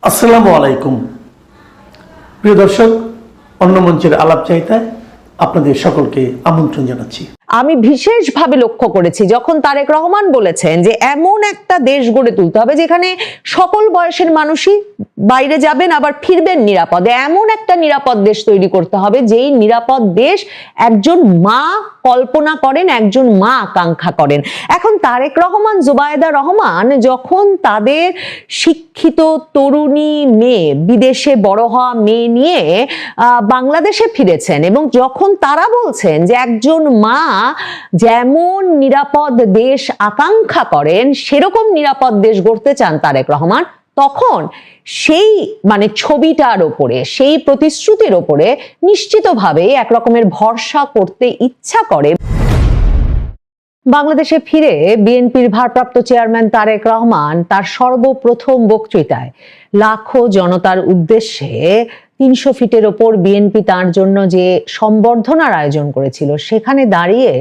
আসসালামু আলাইকুম প্রিয় দর্শক, অন্য মঞ্চের আলাপ চাইতায় আপনাদের সকলকে আমন্ত্রণ জানাচ্ছি। আমি বিশেষভাবে লক্ষ্য করেছি যখন তারেক রহমান বলেছেন যে এমন একটা দেশ গড়ে তুলতে হবে যেখানে সকল বয়সের মানুষই বাইরে যাবেন আবার ফিরবেন নিরাপদে, এমন একটা নিরাপদ দেশ তৈরি করতে হবে যেই নিরাপদ দেশ একজন মা কল্পনা করেন, একজন মা আকাঙ্ক্ষা করেন। এখন তারেক রহমান, জুবাইদা রহমান যখন তাদের শিক্ষিত তরুণী মেয়ে, বিদেশে বড় হওয়া মেয়ে নিয়ে বাংলাদেশে ফিরেছেন এবং যখন তারা বলছেন যে একজন মা যেমন নিরাপদ দেশ আকাঙ্ক্ষা করেন সেরকম নিরাপদ দেশ গড়তে চান তারেক রহমান, তখন সেই ছবিটার ওপরে, সেই প্রতিশ্রুতির ওপরে নিশ্চিতভাবে একরকমের ভরসা করতে ইচ্ছা করে। বাংলাদেশে ফিরে বিএনপির ভারপ্রাপ্ত চেয়ারম্যান তারেক রহমান তার সর্বপ্রথম বক্তৃতায় লাখো জনতার উদ্দেশ্যে ৩০০ ফিটের ওপর বিএনপি তার জন্য যে সম্বর্ধনার আয়োজন করেছিল সেখানে দাঁড়িয়ে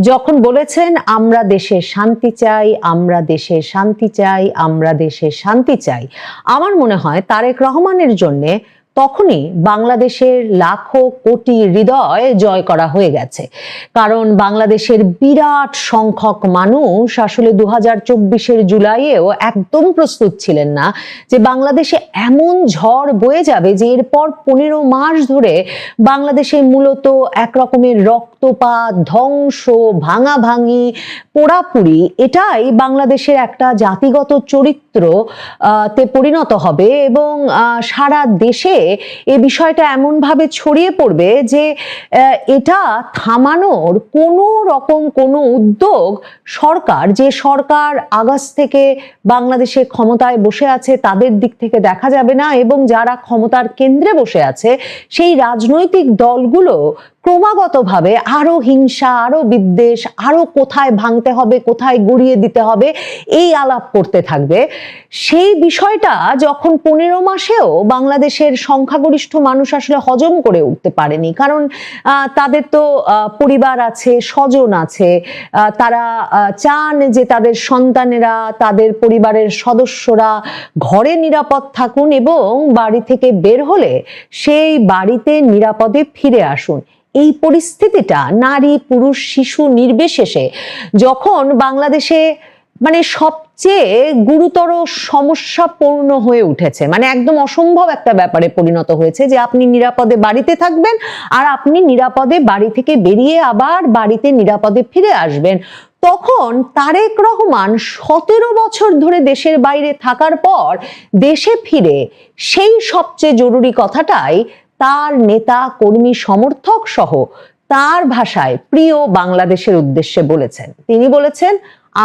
যখন বলেছেন আমরা দেশে শান্তি চাই, আমরা দেশে শান্তি চাই, আমরা দেশে শান্তি চাই, আমার মনে হয় তারেক রহমানের জন্যে তখনই বাংলাদেশের লাখো কোটি হৃদয় জয় করা হয়ে গেছে। কারণ বাংলাদেশের বিরাট সংখ্যক মানুষ আসলে ২০২৪-এর জুলাইয়েও একদম প্রস্তুত ছিলেন না যে বাংলাদেশে এমন ঝড় বয়ে যাবে যে এরপর ১৫ মাস ধরে বাংলাদেশে মূলত একরকমের রক্তপাত, ধ্বংস, ভাঙাভাঙি, পোড়াপুরি, এটাই বাংলাদেশের একটা জাতিগত চরিত্র তে পরিণত হবে এবং সারা দেশে এই বিষয়টা এমনভাবে ছড়িয়ে পড়বে যে এটা থামানোর কোনো রকম কোনো উদ্যোগ যে সরকার আগস্ট থেকে বাংলাদেশে ক্ষমতায় বসে আছে তাদের দিক থেকে দেখা যাবে না এবং যারা ক্ষমতার কেন্দ্রে বসে আছে সেই রাজনৈতিক দলগুলো ক্রমাগতভাবে আরো হিংসা, আরো বিদ্বেষ, আরো কোথায় ভাঙতে হবে, কোথায় গড়িয়ে দিতে হবে এই আলাপ করতে থাকবে। সেই বিষয়টা যখন ১৫ মাসেও বাংলাদেশের সংখ্যাগরিষ্ঠ মানুষ আসলে হজম করে উঠতে পারেনি, কারণ তাদের তো পরিবার আছে, স্বজন আছে, তারা চান যে তাদের সন্তানেরা, তাদের পরিবারের সদস্যরা ঘরে নিরাপদ থাকুন এবং বাড়ি থেকে বের হলে সেই বাড়িতে নিরাপদে ফিরে আসুন। এই পরিস্থিতিটা নারী, পুরুষ, শিশু নির্বিশেষে যখন বাংলাদেশে সবচেয়ে গুরুতর সমস্যাপূর্ণ হয়ে উঠেছে, একদম অসম্ভব একটা ব্যাপারে পরিণত হয়েছে যে আপনি নিরাপদে বাড়িতে থাকবেন আর আপনি নিরাপদে বাড়ি থেকে বেরিয়ে আবার বাড়িতে নিরাপদে ফিরে আসবেন, তখন তারেক রহমান ১৭ বছর ধরে দেশের বাইরে থাকার পর দেশে ফিরে সেই সবচেয়ে জরুরি কথাটাই তার নেতা, কর্মী, সমর্থক সহ তার ভাষায় প্রিয় বাংলাদেশের উদ্দেশ্যে বলেছেন। তিনি বলেছেন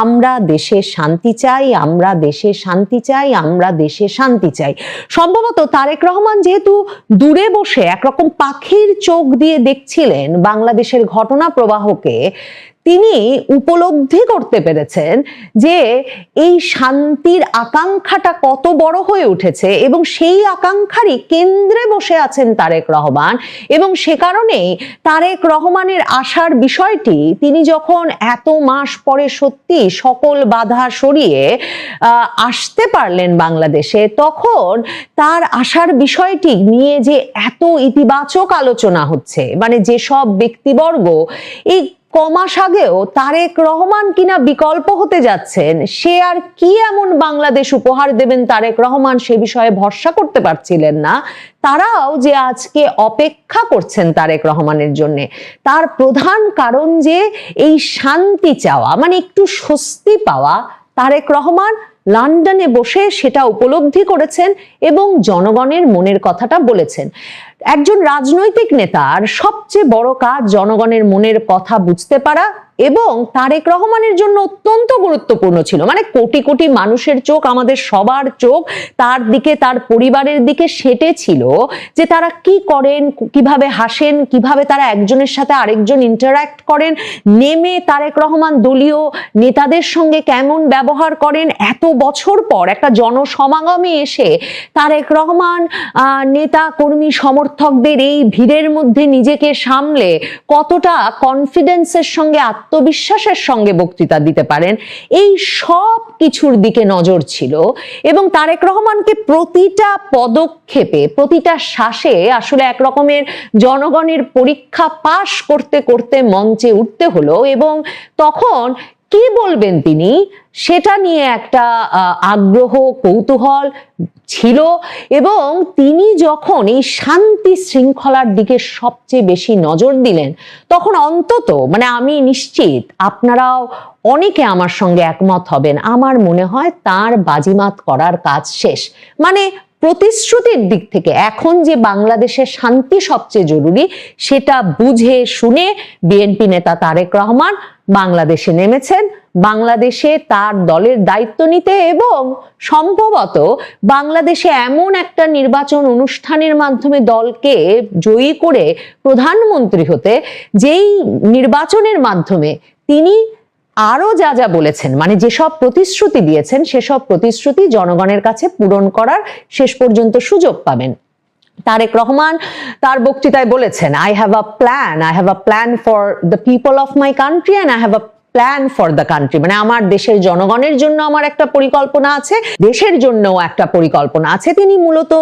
আমরা দেশে শান্তি চাই, আমরা দেশে শান্তি চাই, আমরা দেশে শান্তি চাই। সম্ভবত তারেক রহমান যেহেতু দূরে বসে একরকম পাখির চোখ দিয়ে দেখছিলেন বাংলাদেশের ঘটনা প্রবাহকে, তিনি উপলব্ধি করতে পেরেছেন যে এই শান্তির আকাঙ্ক্ষাটা কত বড় হয়ে উঠেছে এবং সেই আকাঙ্ক্ষারই কেন্দ্রে বসে আছেন তারেক রহমান এবং সে কারণেই তারেক রহমানের আসার বিষয়টি তিনি যখন এত মাস পরে সত্যি সকল বাধা সরিয়ে আসতে পারলেন বাংলাদেশে, তখন তার আসার বিষয়টি নিয়ে যে এত ইতিবাচক আলোচনা হচ্ছে, যেসব ব্যক্তিবর্গ এই কমাস আগেও তারেক রহমান কিনা বিকল্প হতে যাচ্ছেন, সে আর কি এমন বাংলাদেশ উপহার দেবেন তারেক রহমান সে বিষয়ে ভরসা করতে পারছিলেন না, তারাও যে আজকে অপেক্ষা করছেন তারেক রহমানের জন্য, তার প্রধান কারণ যে এই শান্তি চাওয়া, একটু স্বস্তি পাওয়া। তারেক রহমান লন্ডনে বসে সেটা উপলব্ধি করেছেন এবং জনগণের মনের কথাটা বলেছেন। একজন রাজনৈতিক নেতার সবচেয়ে বড় কাজ জনগণের মনের কথা বুঝতে পারা এবং তারেক রহমানের জন্য অত্যন্ত গুরুত্বপূর্ণ ছিল। কোটি কোটি মানুষের চোখ, আমাদের সবার চোখ তার দিকে, তার পরিবারের দিকে সেটে ছিল যে তারা কি করেন, কিভাবে হাসেন, কিভাবে তারা একজনের সাথে আরেকজন ইন্টারঅ্যাক্ট করেন, নেমে তারেক রহমান দলীয় নেতাদের সঙ্গে কেমন ব্যবহার করেন। এত বছর পর একটা জনসমাগমে এসে তারেক রহমান নেতা, কর্মী, সমর্থকদের এই ভিড়ের মধ্যে নিজেকে সামলে কতটা কনফিডেন্সের সঙ্গে আত্মবিশ্বাসের সঙ্গে বক্তৃতা দিতে পারেন, এই সব কিছুর দিকে নজর ছিল। এবং তারেক রহমানকে প্রতিটা পদক্ষেপে, প্রতিটা শ্বাসে আসলে এক রকমের জনগণের পরীক্ষা পাশ করতে করতে মঞ্চে উঠতে হলো। এবং তখন কি বলবেন তিনি সেটা নিয়ে একটা আগ্রহ, কৌতূহল ছিল। এবং তিনি যখন এই শান্তি শৃঙ্খলার দিকে সবচেয়ে বেশি নজর দিলেন, তখন অন্তত মানে আমি নিশ্চিত আপনারাও অনেকে আমার সঙ্গে একমত হবেন, আমার মনে হয় তার বাজিমাত করার কাজ শেষ। মানে প্রতিশ্রুতির দিক থেকে এখন যে বাংলাদেশের শান্তি সবচেয়ে জরুরি, সেটা বুঝে শুনে বিএনপি নেতা তারেক রহমান বাংলাদেশে নেমেছেন, বাংলাদেশে তার দলের দায়িত্ব নিতে এবং সম্ভবত বাংলাদেশে এমন একটা নির্বাচন অনুষ্ঠানের মাধ্যমে দলকে জয়ী করে প্রধানমন্ত্রী হতে, যেই নির্বাচনের মাধ্যমে তিনি আরো যা যা বলেছেন, মানে যেসব প্রতিশ্রুতি দিয়েছেন সেসব প্রতিশ্রুতি জনগণের কাছে পূরণ করার শেষ পর্যন্ত সুযোগ পাবেন। তারেক রহমান তার বক্তৃতায় বলেছেন, I have a plan for the people of my country and I have a plan for the country, মানে আমার দেশের জনগণের জন্য আমার একটা পরিকল্পনা আছে, দেশের জন্যও একটা পরিকল্পনা আছে। তিনি মূলত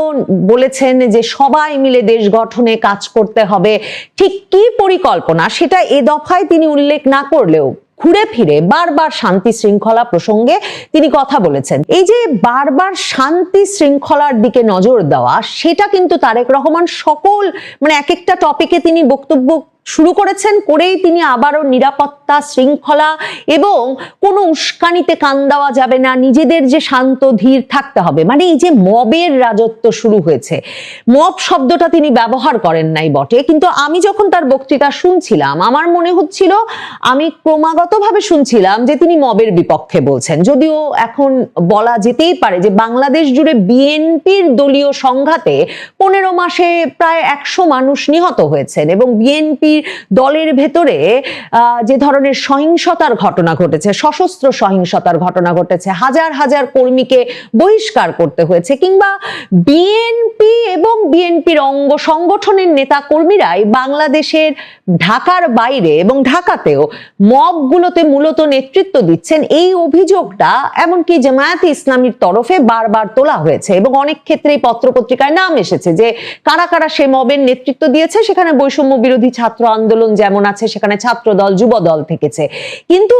বলেছেন যে সবাই মিলে দেশ গঠনে কাজ করতে হবে। ঠিক কি পরিকল্পনা সেটা এ দফায় তিনি উল্লেখ না করলেও ঘুরে ফিরে বারবার শান্তি শৃঙ্খলা প্রসঙ্গে তিনি কথা বলেছেন। এই যে বারবার শান্তি শৃঙ্খলার দিকে নজর দেওয়া, সেটা কিন্তু তারেক রহমান সকল মানে এক একটা টপিকে তিনি বক্তব্য শুরু করেছেন, করেই তিনি আবারও নিরাপত্তা, শৃঙ্খলা এবং কোনো উস্কানিতে কান দেওয়া যাবে না, নিজেদের যে শান্ত ধীর থাকতে হবে, মানে এই যে মবের রাজত্ব শুরু হয়েছে। মব শব্দটা তিনি ব্যবহার করেন নাই বটে, কিন্তু আমি যখন তার বক্তৃতা শুনছিলাম আমার মনে হচ্ছিল, আমি ক্রমাগতভাবে শুনছিলাম যে তিনি মবের বিপক্ষে বলছেন। যদিও এখন বলা যেতেই পারে যে বাংলাদেশ জুড়ে বিএনপির দলীয় সংঘাতে 15 মাসে প্রায় 100 মানুষ নিহত হয়েছেন এবং বিএনপি দলের ভেতরে যে ধরনের সহিংসতার ঘটনা ঘটেছে, সশস্ত্র সহিংসতার ঘটনা ঘটেছে, হাজার হাজার কর্মীকে বহিষ্কার করতে হয়েছে, কিংবা বিএনপি এবং বিএনপির অঙ্গ সংগঠনের নেতা কর্মীরাই বাংলাদেশের ঢাকার বাইরে এবং ঢাকাতেও মবগুলোতে মূলত নেতৃত্ব দিচ্ছেন, এই অভিযোগটা এমনকি জামায়াতে ইসলামীর তরফে বারবার তোলা হয়েছে এবং অনেক ক্ষেত্রেই পত্রপত্রিকায় নাম এসেছে যে কারা কারা সে মবের নেতৃত্ব দিয়েছে। সেখানে বৈষম্য বিরোধী ছাত্র আন্দোলন যেমন আছে, সেখানে ছাত্র দল, যুব দল থেকেছে। কিন্তু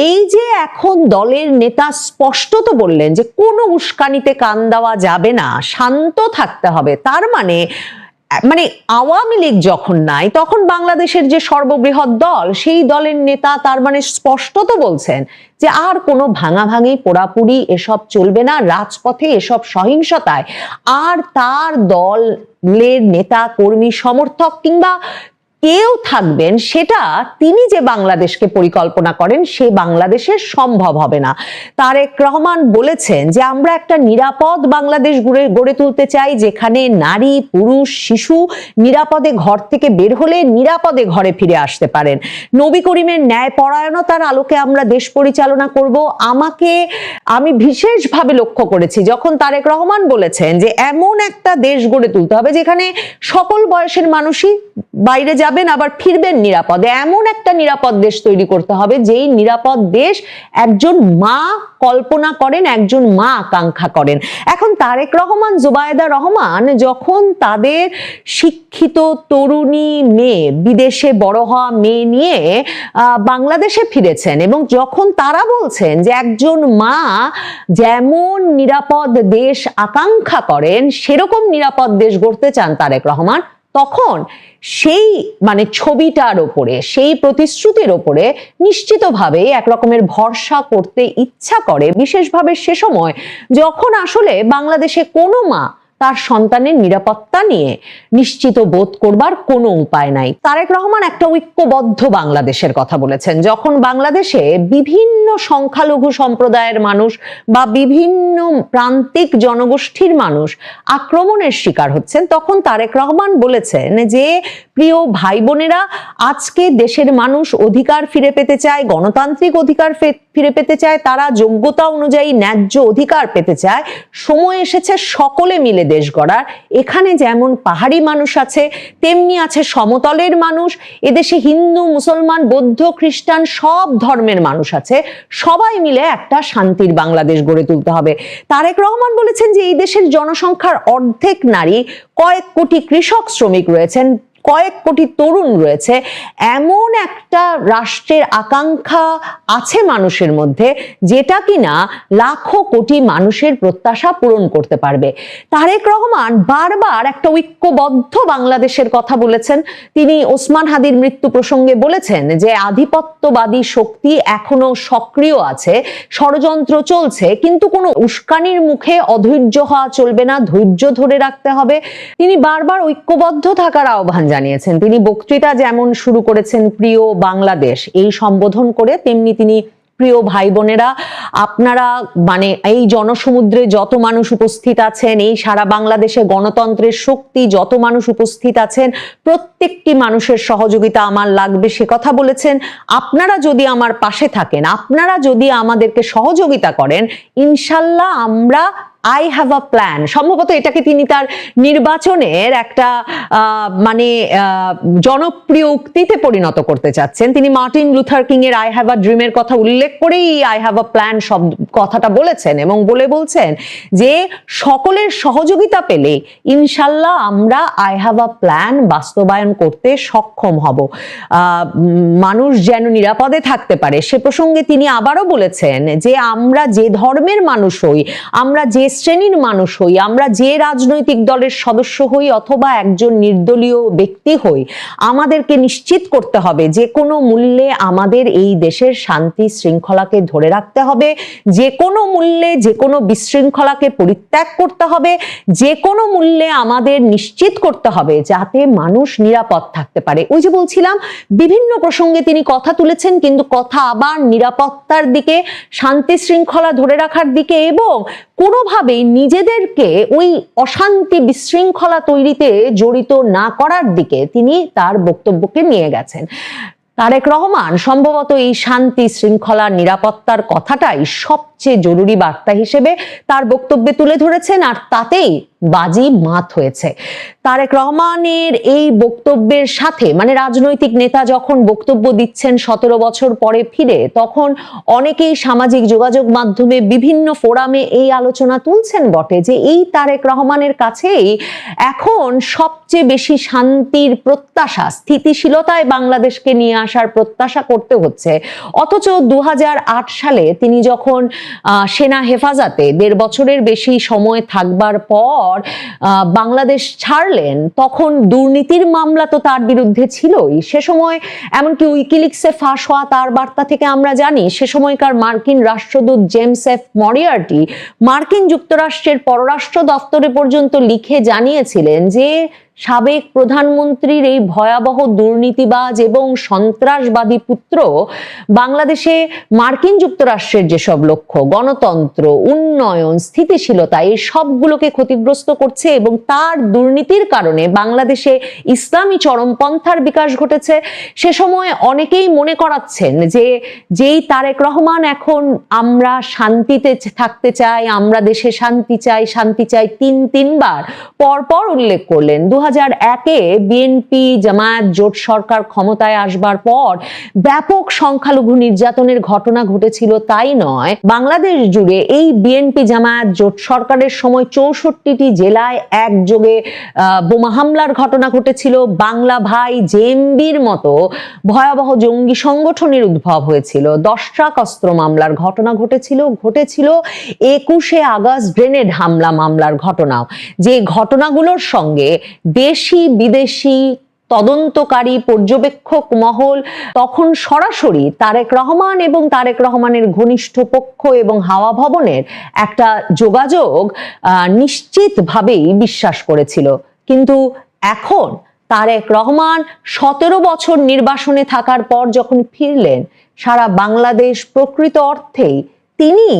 এই যে এখন দলের নেতা স্পষ্টত বললেন যে কোনো উস্কানিতে কান দেওয়া যাবে না, শান্ত থাকতে হবে, তার মানে আওয়ামী লীগ যখন নাই তখন বাংলাদেশের যে সর্ববৃহৎ দল, সেই দলের নেতা তার মানে স্পষ্টত বলছেন যে আর কোনো ভাঙাভাঙি, পোড়াপুরি এসব চলবে না, রাজপথে এসব সহিংসতায় আর তার দলের নেতা কর্মী সমর্থক কিংবা কেউ থাকবেন সেটা তিনি যে বাংলাদেশকে পরিকল্পনা করেন সে বাংলাদেশের সম্ভব হবে না। তারেক রহমান বলেছেন যে আমরা একটা নিরাপদ বাংলাদেশ গড়ে তুলতে চাই, যেখানে নারী, পুরুষ, শিশু নিরাপদে ঘর থেকে বের হলে নিরাপদে ঘরে ফিরে আসতে পারেন। নবী করিমের ন্যায়পরায়ণতার আলোকে আমরা দেশ পরিচালনা করব। আমি বিশেষভাবে লক্ষ্য করেছি যখন তারেক রহমান বলেছেন যে এমন একটা দেশ গড়ে তুলতে হবে যেখানে সকল বয়সের মানুষই বাইরে যাবেন আবার ফিরবেন নিরাপদে। এমন একটা নিরাপদ দেশ তৈরি করতে হবে যেই নিরাপদ দেশ একজন মা কল্পনা করেন, একজন মা আকাঙ্ক্ষা করেন। এখন তারেক রহমান, জুবায়েদা রহমান যখন তাদের শিক্ষিত তরুণী মেয়ে, বিদেশে বড় হওয়া মেয়ে নিয়ে বাংলাদেশে ফিরেছেন এবং যখন তারা বলছেন যে একজন মা যেমন নিরাপদ দেশ আকাঙ্ক্ষা করেন সেরকম নিরাপদ দেশ গড়তে চান তারেক রহমান, তখন সেই ছবিটার ওপরে, সেই প্রতিশ্রুতির ওপরে নিশ্চিতভাবে এক রকমের ভরসা করতে ইচ্ছা করে, বিশেষভাবে সে সময় যখন আসলে বাংলাদেশে কোনো মা তার সন্তানের নিরাপত্তা নিয়ে নিশ্চিত বোধ করবার কোনো উপায় নাই। তারেক রহমান একটা ঐক্যবদ্ধ বাংলাদেশের কথা বলেছেন। যখন বাংলাদেশে বিভিন্ন সংখ্যালঘু সম্প্রদায়ের মানুষ বা বিভিন্ন প্রান্তিক জনগোষ্ঠীর মানুষ আক্রমণের শিকার হচ্ছেন, তখন তারেক রহমান বলেছেন যে প্রিয় ভাই বোনেরা, আজকে দেশের মানুষ অধিকার ফিরে পেতে চায়, গণতান্ত্রিক অধিকার ফিরে পেতে চায়, তারা যোগ্যতা অনুযায়ী ন্যায্য অধিকার পেতে চায়। সময় এসেছে সকলে মিলে দেশ গড়ার। এখানে যেমন পাহাড়ি মানুষ আছে, তেমনি আছে সমতলের মানুষ। এদেশে হিন্দু, মুসলমান, বৌদ্ধ, খ্রিস্টান সব ধর্মের মানুষ আছে। সবাই মিলে একটা শান্তির বাংলাদেশ গড়ে তুলতে হবে। তারেক রহমান বলেছেন যে এই দেশের জনসংখ্যার অর্ধেক নারী, কয়েক কোটি কৃষক শ্রমিক রয়েছেন, কয়েক কোটি তরুণ রয়েছে। এমন একটা রাষ্ট্রের আকাঙ্ক্ষা আছে মানুষের মধ্যে, যেটা কিনা লাখো কোটি মানুষের প্রত্যাশা পূরণ করতে পারবে। তারেক রহমান বারবার একটা ঐক্যবদ্ধ বাংলাদেশের কথা বলেছেন। তিনি ওসমান হাদির মৃত্যু প্রসঙ্গে বলেছেন যে আধিপত্যবাদী শক্তি এখনো সক্রিয় আছে, ষড়যন্ত্র চলছে, কিন্তু কোনো উস্কানির মুখে অধৈর্য হওয়া চলবে না, ধৈর্য ধরে রাখতে হবে। তিনি বারবার ঐক্যবদ্ধ থাকার আহ্বান জানিয়েছেন। তিনি বক্তৃতা যেমন শুরু করেছেন প্রিয় বাংলাদেশ এই সম্বোধন করে, তেমনি তিনি প্রিয় ভাই বোনেরা, আপনারা মানে এই জনসমুদ্রে যত মানুষ উপস্থিত আছেন, এই সারা বাংলাদেশে গণতন্ত্রের শক্তি যত মানুষ উপস্থিত আছেন, প্রত্যেকটি মানুষের সহযোগিতা আমার লাগবে সে কথা বলেছেন। আপনারা যদি আমার পাশে থাকেন, আপনারা যদি আমাদেরকে সহযোগিতা করেন, ইনশাল্লাহ আমরা আই হ্যাভ আ প্ল্যান, সম্ভবত এটাকে তিনি তার নির্বাচনের একটা জনপ্রিয় উক্তিতে পরিণত করতে চাচ্ছেন। তিনি মার্টিন লুথার কিং এর আই হ্যাভ আ ড্রিমের কথা উল্লেখ করেই আই হ্যাভ আ প্ল্যান কথাটা বলেছেন, এবং বলছেন যে সকলের সহযোগিতা পেলে ইনশাল্লাহ আমরা আই হ্যাভ আ প্ল্যান বাস্তবায়ন করতে সক্ষম হব। মানুষ যেন নিরাপদে থাকতে পারে সে প্রসঙ্গে তিনি আবারও বলেছেন যে আমরা যে ধর্মের মানুষ হই, আমরা যে শ্রেণীর মানুষ হই, আমরা যে রাজনৈতিক দলের সদস্য হই অথবা একজন নির্দলীয় ব্যক্তি হই, আমাদেরকে নিশ্চিত করতে হবে যে কোনো মূল্যে আমাদের এই দেশের শান্তি শৃঙ্খলাকে ধরে রাখতে হবে, যে কোনো মূল্যে যে কোনো বিশৃঙ্খলাকে পরিত্যাগ করতে হবে, যে কোনো মূল্যে আমাদের নিশ্চিত করতে হবে যাতে মানুষ নিরাপদ থাকতে পারে। ওই যে বলছিলাম, বিভিন্ন প্রসঙ্গে তিনি কথা তুলেছেন, কিন্তু কথা আবার নিরাপত্তার দিকে, শান্তি শৃঙ্খলা ধরে রাখার দিকে, এবং কোনোভাবেই নিজেদেরকে ওই অশান্তি বিশৃঙ্খলা তৈরিতে জড়িত না করার দিকে তিনি তার বক্তব্যকে নিয়ে গেছেন। তারেক রহমান সম্ভবত এই শান্তি শৃঙ্খলা নিরাপত্তার কথাটাই সবচেয়ে জরুরি বার্তা হিসেবে তার বক্তব্যে তুলে ধরেছেন, আর তাতেই বাজি মাত হয়েছে। তারেক রহমানের এই বক্তব্যের সাথে মানে রাজনৈতিক নেতা যখন বক্তব্য দিচ্ছেন 17 বছর পরে ফিরে, তখন অনেকেই সামাজিক যোগাযোগ মাধ্যমে বিভিন্ন ফোরামে এই আলোচনা তুলছেন বটে যে এই তারেক রহমানের কাছেই এখন সবচেয়ে বেশি শান্তির প্রত্যাশা, স্থিতিশীলতায় বাংলাদেশকে নিয়ে আসার প্রত্যাশা করতে হচ্ছে। অথচ 2008 সালে তিনি যখন সেনা হেফাজতে 1.5 বছরের বেশি সময় থাকবার পর বাংলাদেশ ছাড়লেন, তখন দুর্নীতির মামলা তো তার বিরুদ্ধে ছিলই। সে সময় এমনকি উইকিলিক্সে ফাঁস হওয়া তার বার্তা থেকে আমরা জানি সে সময়কার মার্কিন রাষ্ট্রদূত জেমস এফ মরিয়ার্টি মার্কিন যুক্তরাষ্ট্রের পররাষ্ট্র দপ্তরে পর্যন্ত লিখে জানিয়েছিলেন যে সাবেক প্রধানমন্ত্রীর এই ভয়াবহ দুর্নীতিবাজ এবং সন্ত্রাসবাদী পুত্র বাংলাদেশে মার্কিন যুক্তরাষ্ট্রের যেসব লক্ষ্য, গণতন্ত্র, উন্নয়ন, স্থিতিশীলতা, এই সবগুলোকে ক্ষতিগ্রস্ত করছে, এবং তার দুর্নীতির কারণে বাংলাদেশে ইসলামী চরমপন্থার বিকাশ ঘটেছে। সে সময় অনেকেই মনে করাচ্ছেন যে যেই তারেক রহমান এখন আমরা শান্তিতে থাকতে চাই, আমরা দেশে শান্তি চাই, শান্তি চাই তিনবার পরপর উল্লেখ করলেন। 2001-এ বিএনপি জামায়াত জোট সরকার ক্ষমতায় আসবার পর ব্যাপক সংখ্যালঘু নির্যাতনের ঘটনা ঘটেছিল, তাই নয় বাংলাদেশ জুড়ে এই বিএনপি জামায়াত জোট সরকারের সময় 64টি জেলায় একযোগে বোমা হামলার ঘটনা ঘটেছিল। বাংলা ভাই জেএমবির মতো ভয়াবহ জঙ্গি সংগঠনের উদ্ভব হয়েছিল। 10টা অস্ত্র মামলার ঘটনা ঘটেছিল। 21শে আগস্ট গ্রেনেড হামলা মামলার ঘটনাও, যে ঘটনাগুলোর সঙ্গে দেশি বিদেশি তদন্তকারী পর্যবেক্ষক মহল তখন সরাসরি তারেক রহমান এবং তারেক রহমানের ঘনিষ্ঠ পক্ষ এবং হাওয়া ভবনের একটা যোগাযোগ নিশ্চিতভাবেই বিশ্বাস করেছিল। কিন্তু এখন তারেক রহমান 17 বছর নির্বাসনে থাকার পর যখন ফিরলেন, সারা বাংলাদেশ প্রকৃত অর্থেই তিনি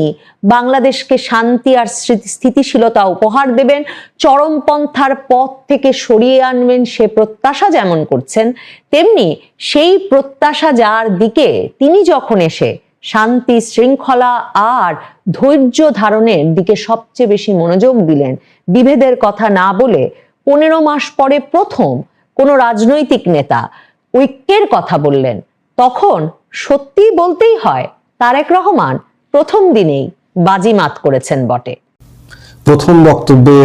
বাংলাদেশকে শান্তি আর স্থিতিশীলতা উপহার দেবেন, চরমপন্থার পথ থেকে সরিয়ে আনবেন সে প্রত্যাশা যেমন করছেন, তেমনি সেই প্রত্যাশা যার দিকে তিনি যখন এসে শান্তি শৃঙ্খলা আর ধৈর্য ধারণের দিকে সবচেয়ে বেশি মনোযোগ দিলেন। বিভেদের কথা না বলে 15 মাস পরে প্রথম কোনো রাজনৈতিক নেতা ঐক্যের কথা বললেন। তখন সত্যি বলতেই হয়, তারেক রহমান প্রথম দিনেই বাজিমাত করেছেন বটে। প্রথম বক্তব্যে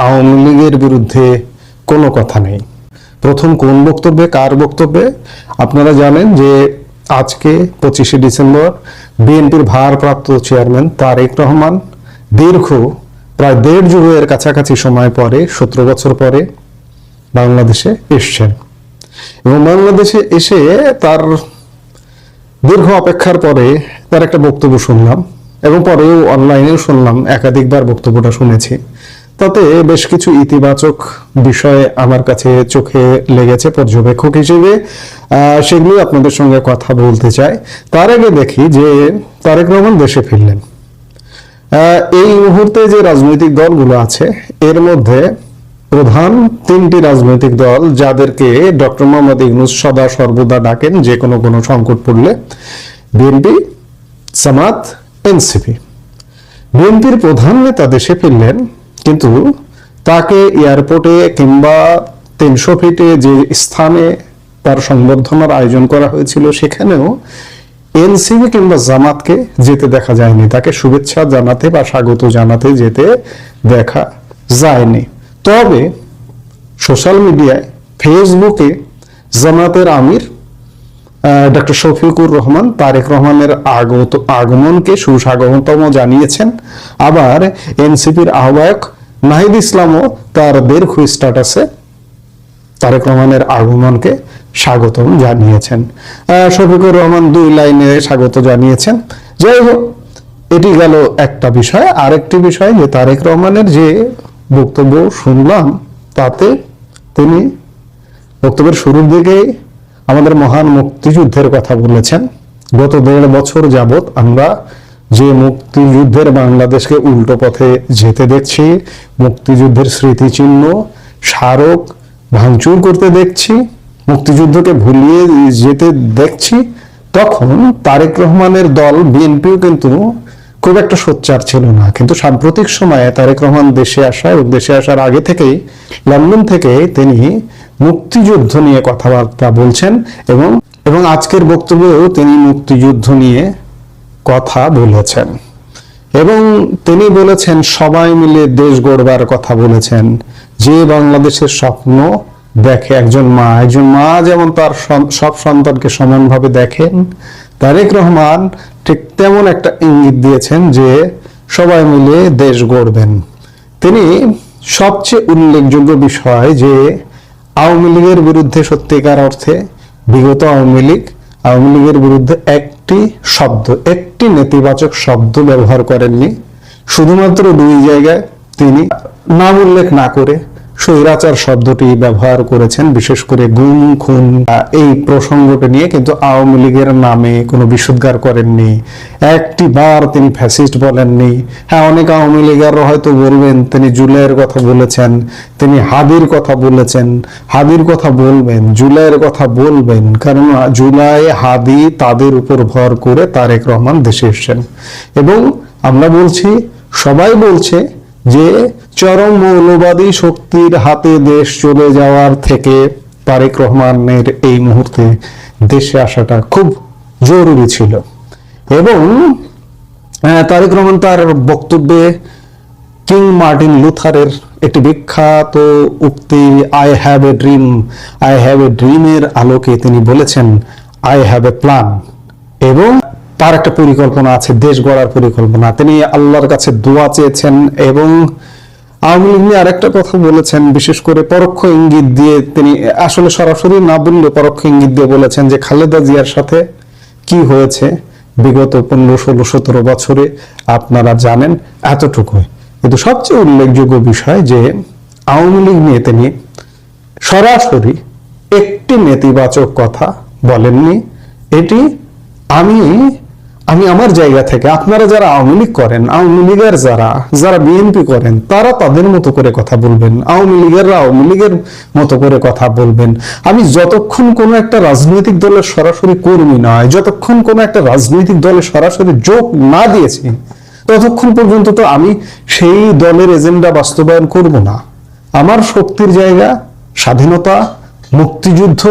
আওয়ামী লীগের বিরুদ্ধে কোনো কথা নেই। প্রথম কোন বক্তব্যে, কার বক্তব্যে? আপনারা জানেন যে আজকে 25শে ডিসেম্বর বিএনপির ভারপ্রাপ্ত চেয়ারম্যান তারেক রহমান দীর্ঘ প্রায় 1.5 যুগের কাছাকাছি সময় পরে, 17 বছর পরে বাংলাদেশে এসছেন এবং বাংলাদেশে এসে তার দীর্ঘ অপেক্ষার পরে তার একটা বক্তব্য শুনলাম এবং পরেও অনলাইনেও শুনলাম, একাধিকবার বক্তব্যটা শুনেছি। তাতে বেশ কিছু ইতিবাচক বিষয় আমার কাছে চোখে লেগেছে পর্যবেক্ষক হিসেবে, সেগুলি আপনাদের সঙ্গে কথা বলতে চাই। তার আগে দেখি যে তারেক রহমান দেশে ফিরলেন। এই মুহূর্তে যে রাজনৈতিক দলগুলো আছে এর মধ্যে প্রধান 3টি রাজনৈতিক দল, যাদেরকে ডক্টর মোহাম্মদ ইউনূস সদা সর্বদা ডাকেন যে কোনো সংকট পড়লে, বিএনপি, জামাত, এনসিপি। বিএনপির প্রধান নেতা দেশে ফিরলেন, কিন্তু তাকে এয়ারপোর্টে কিংবা 300 ফিটে যে স্থানে তার সংবর্ধনার আয়োজন করা হয়েছিল সেখানেও এনসিপি কিংবা জামাতকে যেতে দেখা যায়নি। তাকে শুভেচ্ছা জানাতে বা স্বাগত জানাতে যেতে দেখা যায়নি। তবে সোশ্যাল মিডিয়ায়, ফেসবুকে জামাতের আমির ডক্টর শফিকুর রহমান তারেক রহমানের আগমনকে সুস্বাগতম জানিয়েছেন। আবার এনসিপির আহ্বায়ক নাহিদ ইসলামও তার দীর্ঘ স্ট্যাটাসে তারেক রহমানের আগমনকে স্বাগতম জানিয়েছেন। শফিকুর রহমান 2 লাইনে স্বাগত জানিয়েছেন। যাই হোক, এটি গেল একটা বিষয়। আরেকটি বিষয় যে তারেক রহমানের যে বক্তব্য শুনলাম, তাতে তিনি বক্তব্যের শুরুর দিকে আমাদের মহান মুক্তিযুদ্ধের কথা বলেছেন। গত 1.5 বছর যাবত আমরা যে মুক্তিযুদ্ধের বাংলাদেশকে উল্টো পথে যেতে দেখছি, মুক্তিযুদ্ধের স্মৃতিচিহ্ন, স্মারক ভাঙচুর করতে দেখছি, মুক্তিযুদ্ধকে ভুলিয়ে যেতে দেখছি, তখন তারেক রহমানের দল বিএনপিও কিন্তু খুব একটা সোচ্চার ছিল না। কিন্তু সাম্প্রতিক সময়ে তারেক রহমান দেশে আসা এবং দেশে আসার আগে থেকেই লন্ডন থেকে তিনি মুক্তিযুদ্ধ নিয়ে কথাবার্তা বলছেন এবং আজকের বক্তব্যেও তিনি মুক্তিযুদ্ধ নিয়ে কথা বলেছেন এবং তিনি বলেছেন সবাই মিলে দেশ গড়বার কথা বলেছেন। যে বাংলাদেশের স্বপ্ন দেখে একজন মা যেমন তার সব সন্তানকে সমানভাবে দেখেন, তারেক রহমান ঠিক তেমন একটা ইঙ্গিত দিয়েছেন যে সবাই মিলে দেশ গড়বেন। তিনি সবচেয়ে উল্লেখযোগ্য বিষয় যে আওয়ামী লীগের বিরুদ্ধে সত্যিকার অর্থে বিগত আওয়ামী লীগের বিরুদ্ধে একটি নেতিবাচক শব্দ ব্যবহার করেননি। শুধুমাত্র 2 জায়গায় তিনি নাম উল্লেখ না করে স্বৈরাচার শব্দটি ব্যবহার করেছেন, বিশেষ করে গুম খুন এই প্রসঙ্গটা নিয়ে, কিন্তু আওয়ামী লীগের নামে কোনো বিশুদ্ধার করেননি। একটি বার তিনি ফ্যাসিস্ট বলেননি। হ্যাঁ, অনেক আওয়ামী লীগের হয়তো বলবেন তিনি জুলাইয়ের কথা বলেছেন, তিনি হাদির কথা বলেছেন। হাদির কথা বলবেন, জুলাইয়ের কথা বলবেন, কারণ জুলাই হাদি তাদের উপর ভর করে তারেক রহমান দেশে এসেছেন। এবং আমরা বলছি, সবাই বলছে যে চরম মৌলবাদী শক্তির হাতে দেশ চলে যাওয়ার থেকে তারেক রহমানের এই মুহূর্তে দেশে আসাটা খুব জরুরি ছিল। এবং তারেক রহমান তার বক্তব্যে কিং মার্টিন লুথারের একটি বিখ্যাত উক্তি আই হ্যাভ এ ড্রিমের আলোকে তিনি বলেছেন আই হ্যাভ এ প্ল্যান, এবং তার একটা পরিকল্পনা আছে, দেশ গড়ার পরিকল্পনা। তিনি আল্লাহর কাছে দোয়া চেয়েছেন এবং আওয়ামী লীগ নিয়ে আরেকটা কথা বলেছেন, বিশেষ করে পরোক্ষ ইঙ্গিত দিয়ে। তিনি আসলে সরাসরি না বললে পরোক্ষ ইঙ্গিত দিয়ে বলেছেন যে খালেদা জিয়ার সাথে কি হয়েছে বিগত 15, 16, 17 বছরে আপনারা জানেন, এতটুকুই। কিন্তু সবচেয়ে উল্লেখযোগ্য বিষয় যে আওয়ামী লীগ নিয়ে তিনি সরাসরি একটি নেতিবাচক কথা বলেননি। এটি আমি আমি আমার জায়গা থেকে, আপনারা যারা আওয়ামী লীগ করেন, আওয়ামী লীগের যারা বিএনপি করেন, তারা তাদের মতো করে কথা বলবেন, আওয়ামী লীগেররা আওয়ামী লীগের মতো করে কথা বলবেন। আমি যতক্ষণ কোনো একটা রাজনৈতিক দলের সরাসরি কর্মী নয়, যতক্ষণ কোনো একটা রাজনৈতিক দলে সরাসরি যোগ না দিয়েছি, ততক্ষণ পর্যন্ত তো আমি সেই দলের এজেন্ডা বাস্তবায়ন করব না। আমার শক্তির জায়গা স্বাধীনতা, মুক্তিযুদ্ধ,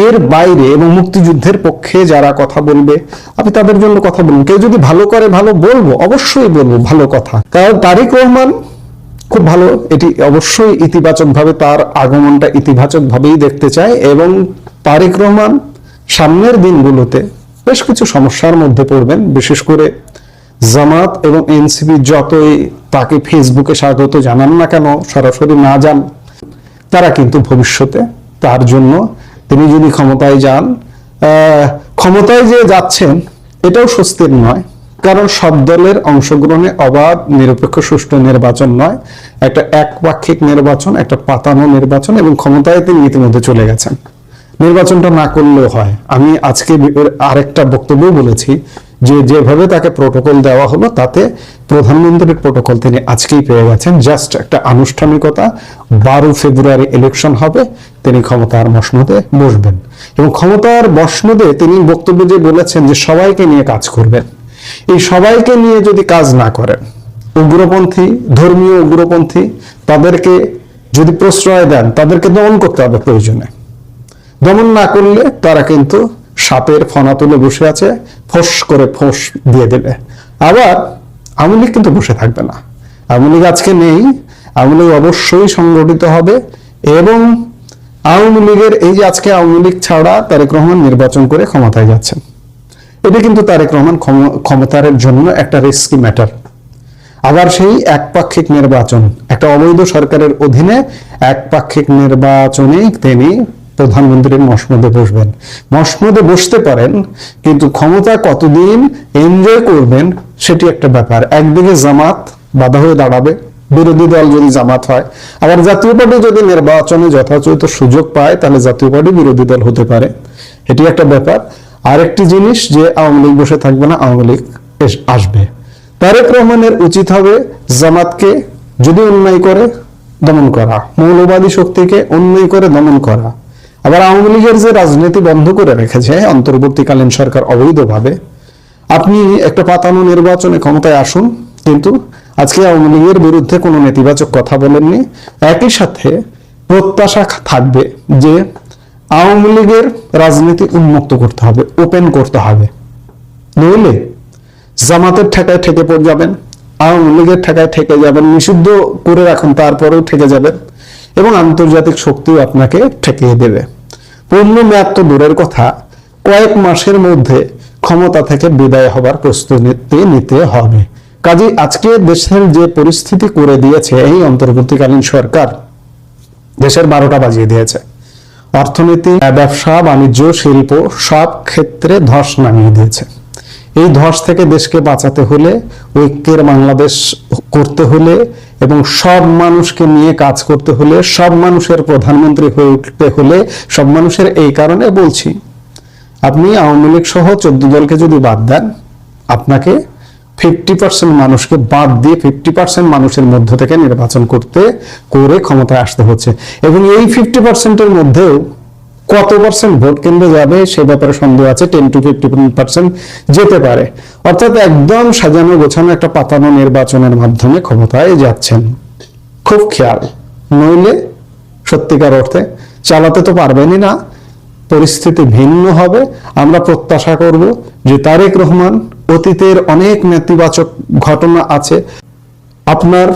এর বাইরে এবং মুক্তিযুদ্ধের পক্ষে যারা কথা বলবে আমি তাদের জন্য কথা বলবো। কেউ যদি ভালো করে ভালো বলবো, অবশ্যই বলবো ভালো কথা। কারণ তারেক রহমান খুব ভালো, এটি অবশ্যই ইতিবাচক ভাবে, তার আগমনটা ইতিবাচক ভাবেই দেখতে চায়। এবং তারেক রহমান সামনের দিনগুলোতে বেশ কিছু সমস্যার মধ্যে পড়বেন, বিশেষ করে জামাত এবং এনসিপি যতই তাকে ফেসবুকে স্বাগত জানান না কেন, সরাসরি না যান, তারা কিন্তু ভবিষ্যতে তার জন্য, তিনি যদি ক্ষমতায় যান, ক্ষমতায় যে যাচ্ছেন এটাও স্বস্তির নয়। কারণ সব দলের অংশগ্রহণে অবাধ, নিরপেক্ষ, সুষ্ঠু নির্বাচন নয়, একটা একপাক্ষিক নির্বাচন, একটা পাতানো নির্বাচন, এবং ক্ষমতায় তিনি ইতিমধ্যে চলে গেছেন। নির্বাচনটা না করলেও হয়। আমি আজকে আরেকটা বক্তব্য বলেছি যে যেভাবে তাকে প্রটোকল দেওয়া হলো, তাতে প্রধানমন্ত্রীর প্রটোকল তিনি আজকেই পেয়ে গেছেন। জাস্ট একটা আনুষ্ঠানিকতা, 12 ফেব্রুয়ারি ইলেকশন হবে, তিনি ক্ষমতার মসনদে বসবেন। এবং ক্ষমতার মসনদে তিনি বক্তব্যে যে বলেছেন যে সবাইকে নিয়ে কাজ করবেন, এই সবাইকে নিয়ে যদি কাজ না করেন, উগ্রপন্থী, ধর্মীয় উগ্রপন্থী, তাদেরকে যদি প্রশ্রয় দেন, তাদেরকে দমন করতে হবে প্রয়োজনে। দমন না করলে তারা কিন্তু সাপের ফনা তুলে বসে আছে, ফোঁস করে ফোঁস দিয়ে দেবে। আবার আওয়ামী লীগ কিন্তু বসে থাকবে না। আওয়ামী লীগ আজকে নেই, আওয়ামী লীগ অবশ্যই সংগঠিত হবে। এবং আওয়ামী লীগের এই যে আজকে আওয়ামী লীগ ছাড়া তারেক রহমান নির্বাচন করে ক্ষমতায় যাচ্ছেন, এটা কিন্তু তারেক রহমান ক্ষমতার জন্য একটা রিস্কি ম্যাটার। আবার সেই একপাক্ষিক নির্বাচন, একটা অবৈধ সরকারের অধীনে একপাক্ষিক নির্বাচনেই তিনি প্রধানমন্ত্রীর মসনদে বসবেন। মসনদে বসতে পারেন, কিন্তু ক্ষমতা কতদিন এনজয় করবেন সেটি একটা ব্যাপার। একদিকে জামাত বাধা হয়ে দাঁড়াবে, বিরোধী দল যদি জামাত হয়, আবার জাতীয় পার্টি যদি নির্বাচনে যথাযথ সুযোগ পায়, তাহলে জাতীয় পার্টি বিরোধী দল হতে পারে, এটি একটা ব্যাপার। আরেকটি জিনিস যে আওয়ামী লীগ বসে থাকবে না, আওয়ামী লীগ আসবে। তারেক রহমানের উচিত হবে জামাতকে যদি অন্যায় করে দমন করা, মৌলবাদী শক্তিকে অন্যায় করে দমন করা। আবার আওয়ামী লীগের যে রাজনীতি বন্ধ করে রেখেছে অন্তর্বর্তীকালীন সরকার অবৈধভাবে, আপনি একটা পাতানো নির্বাচনে ক্ষমতায় আসুন, কিন্তু আজকে আওয়ামী লীগের বিরুদ্ধে কোনো নেতিবাচক কথা বলেননি। একই সাথে প্রত্যাশা থাকবে যে আওয়ামী লীগের রাজনীতি উন্মুক্ত করতে হবে, ওপেন করতে হবে, নইলে জামাতের ঠেকায় ঠেকে পড়ে যাবেন, আওয়ামী লীগের ঠেকায় ঠেকে যাবেন, নিষিদ্ধ করে রাখুন তারপরেও ঠেকে যাবেন, এবং আন্তর্জাতিক শক্তিও আপনাকে ঠেকিয়ে দেবে। পূর্ণ মেয়াদ তো দূরের কথা, কয়েক মাসের মধ্যে ক্ষমতা থেকে বিদায় হবার প্রস্তুতি নিতে হবে। কাজেই আজকে দেশের যে পরিস্থিতি করে দিয়েছে এই অন্তর্বর্তীকালীন সরকার, দেশের 12টা বাজিয়ে দিয়েছে। অর্থনীতি, ব্যবসা বাণিজ্য, শিল্প সব ক্ষেত্রে ধস নামিয়ে দিয়েছে। এই ধস থেকে দেশকে বাঁচাতে হলে, ঐক্যের বাংলাদেশ করতে হলে, এবং সব মানুষকে নিয়ে কাজ করতে হলে, সব মানুষের প্রধানমন্ত্রী হয়ে উঠতে হলে, সব মানুষের, এই কারণে বলছি, আপনি আওয়ামী লীগ সহ 14 দলকে যদি বাদ দেন, আপনাকে 50% মানুষকে বাদ দিয়ে 50% মানুষের মধ্য থেকে নির্বাচন করে ক্ষমতায় আসতে হচ্ছে। এবং এই 50%-এর মধ্যেও কত পার্সেন্ট ভোট কেন্দ্রে যাবে সে ব্যাপারে সন্দেহ আছে। 10 to 50% যেতে পারে। অর্থাৎ একদম সাজানো গোছানো একটা পাতানো নির্বাচনের মাধ্যমে ক্ষমতায় যাচ্ছেন। খুব খেয়াল, নইলে সত্যিকার অর্থে চালাতে তো পারবেনই না, পরিস্থিতি ভিন্ন হবে। আমরা প্রত্যাশা করব যে তারেক রহমান, অতীতের অনেক নেতিবাচক ঘটনা আছে, আপনার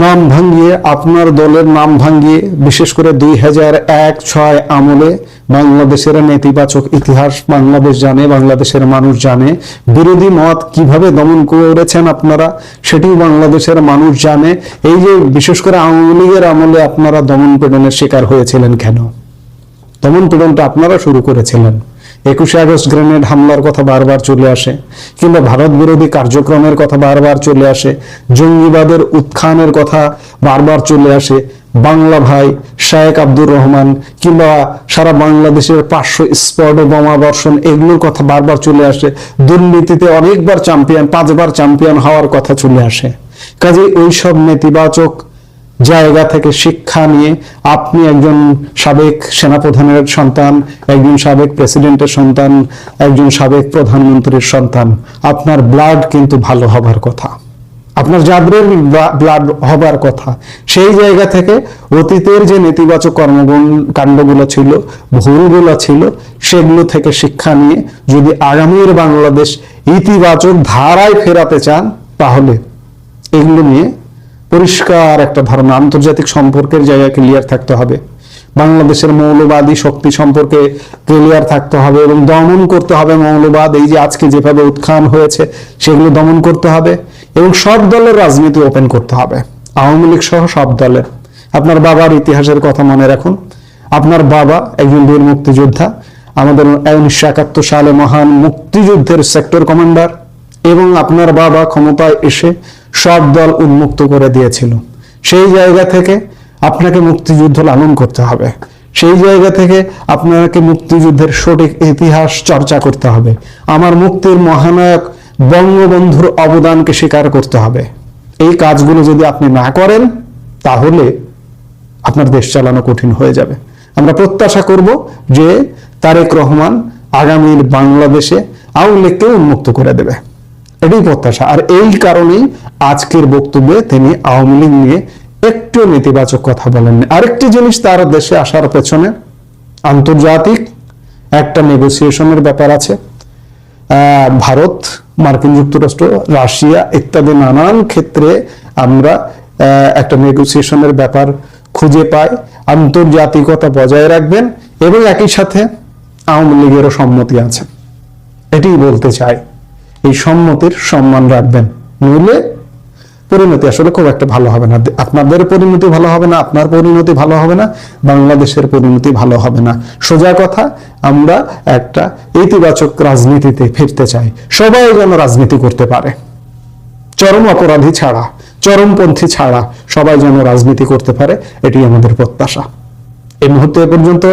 নাম ভাঙিয়ে, আপনার দলের নাম ভাঙিয়ে, বিশেষ করে 2001-06 আমলে বাংলাদেশের নেতিবাচক ইতিহাস বাংলাদেশ জানে, বাংলাদেশের মানুষ জানে। বিরোধী মত কিভাবে দমন করেছেন আপনারা, সেটিও বাংলাদেশের মানুষ জানে। এই যে বিশেষ করে আওয়ামী লীগের আমলে আপনারা দমন পীড়নের শিকার হয়েছিলেন কেন? দমন পীড়নটা আপনারা শুরু করেছিলেন। 21শে আগস্ট গ্রেনেড হামলার কথা বারবার চলে আসে, কিংবা ভারত বিরোধী কার্যক্রমের কথা বারবার চলে আসে, জঙ্গিবাদের উত্থানের কথা বারবার চলে আসে। বাংলা ভাই শায়েক আব্দুর রহমান কিংবা সারা বাংলাদেশের 500 স্পট বোমা বর্ষণ এগুলোর কথা বারবার চলে আসে। দুর্নীতিতে অনেকবার চ্যাম্পিয়ন, 5বার চ্যাম্পিয়ন হওয়ার কথা চলে আসে। কাজে ওইসব নেতিবাচক জায়গা থেকে শিক্ষা নিয়ে আপনি একজন সাবেক সেনাপ্রধানের সন্তান, একজন সাবেক প্রেসিডেন্টের সন্তান, একজন সাবেক প্রধানমন্ত্রীর সন্তান, আপনার ব্লাড কিন্তু ভালো হবার কথা, আপনার জাবরের ব্লাড হবার কথা। সেই জায়গা থেকে অতীতের যে নেতিবাচক কাণ্ডগুলো ছিল, ভুলগুলো ছিল, সেগুলো থেকে শিক্ষা নিয়ে যদি আগামীর বাংলাদেশ ইতিবাচক ধারায় ফেরাতে চান, তাহলে এগুলো নিয়ে পরিষ্কার একটা ধারণা, আন্তর্জাতিক সম্পর্কের জায়গায় ক্লিয়ার থাকতে হবে, বাংলাদেশের মৌলবাদী শক্তি সম্পর্কে ক্লিয়ার থাকতে হবে এবং দমন করতে হবে মৌলবাদ। এই যে আজকে যেভাবে উত্থান হয়েছে সেগুলো দমন করতে হবে এবং সব দলের রাজনীতি ওপেন করতে হবে, আওয়ামী লীগ সহ সব দলের। আপনার বাবার ইতিহাসের কথা মনে রাখুন। আপনার বাবা একজন বীর মুক্তিযোদ্ধা, আমাদের 1971 সালে মহান মুক্তিযুদ্ধের সেক্টর কমান্ডার, এবং আপনার বাবা ক্ষমতায় এসে সব দল উন্মুক্ত করে দিয়েছিল। সেই জায়গা থেকে আপনাকে মুক্তিযুদ্ধ লালন করতে হবে, সেই জায়গা থেকে আপনাকে মুক্তিযুদ্ধের সঠিক ইতিহাস চর্চা করতে হবে, আমার মুক্তির মহানায়ক বঙ্গবন্ধুর অবদানকে স্বীকার করতে হবে। এই কাজগুলো যদি আপনি না করেন, তাহলে আপনার দেশ চালানো কঠিন হয়ে যাবে। আমরা প্রত্যাশা করব যে তারেক রহমান আগামীর বাংলাদেশে আওয়ামী লীগকে উন্মুক্ত করে দেবে, এটাই প্রত্যাশা। আর এই কারণেই আজকের বক্তব্যে তিনি আওয়ামী লীগ নিয়ে একটু নেতিবাচক কথা বলেননি। আরেকটি জিনিস, তার দেশে আসার পেছনে আন্তর্জাতিক একটা নেগোসিয়েশনের ব্যাপার আছে। ভারত, মার্কিন যুক্তরাষ্ট্র, রাশিয়া ইত্যাদি নানান ক্ষেত্রে আমরা একটা নেগোসিয়েশনের ব্যাপার খুঁজে পাই। আন্তর্জাতিকতা বজায় রাখবেন এবং একই সাথে আওয়ামী লীগেরও সম্মতি আছে, এটাই বলতে চাই। এই সম্মতির সম্মান রাখবেন, নইলে পরিণতি আসলে খুব একটা ভালো হবে না। আপনাদের পরিণতি ভালো হবে না, আপনার পরিণতি ভালো হবে না, বাংলাদেশের পরিণতি ভালো হবে না। সোজা কথা, আমরা একটা ইতিবাচক রাজনীতিতে ফিরতে চাই। সবাই যেন রাজনীতি করতে পারে, চরম অপরাধী ছাড়া, চরমপন্থী ছাড়া সবাই যেন রাজনীতি করতে পারে, এটি আমাদের প্রত্যাশা। এই মুহূর্তে এ পর্যন্ত।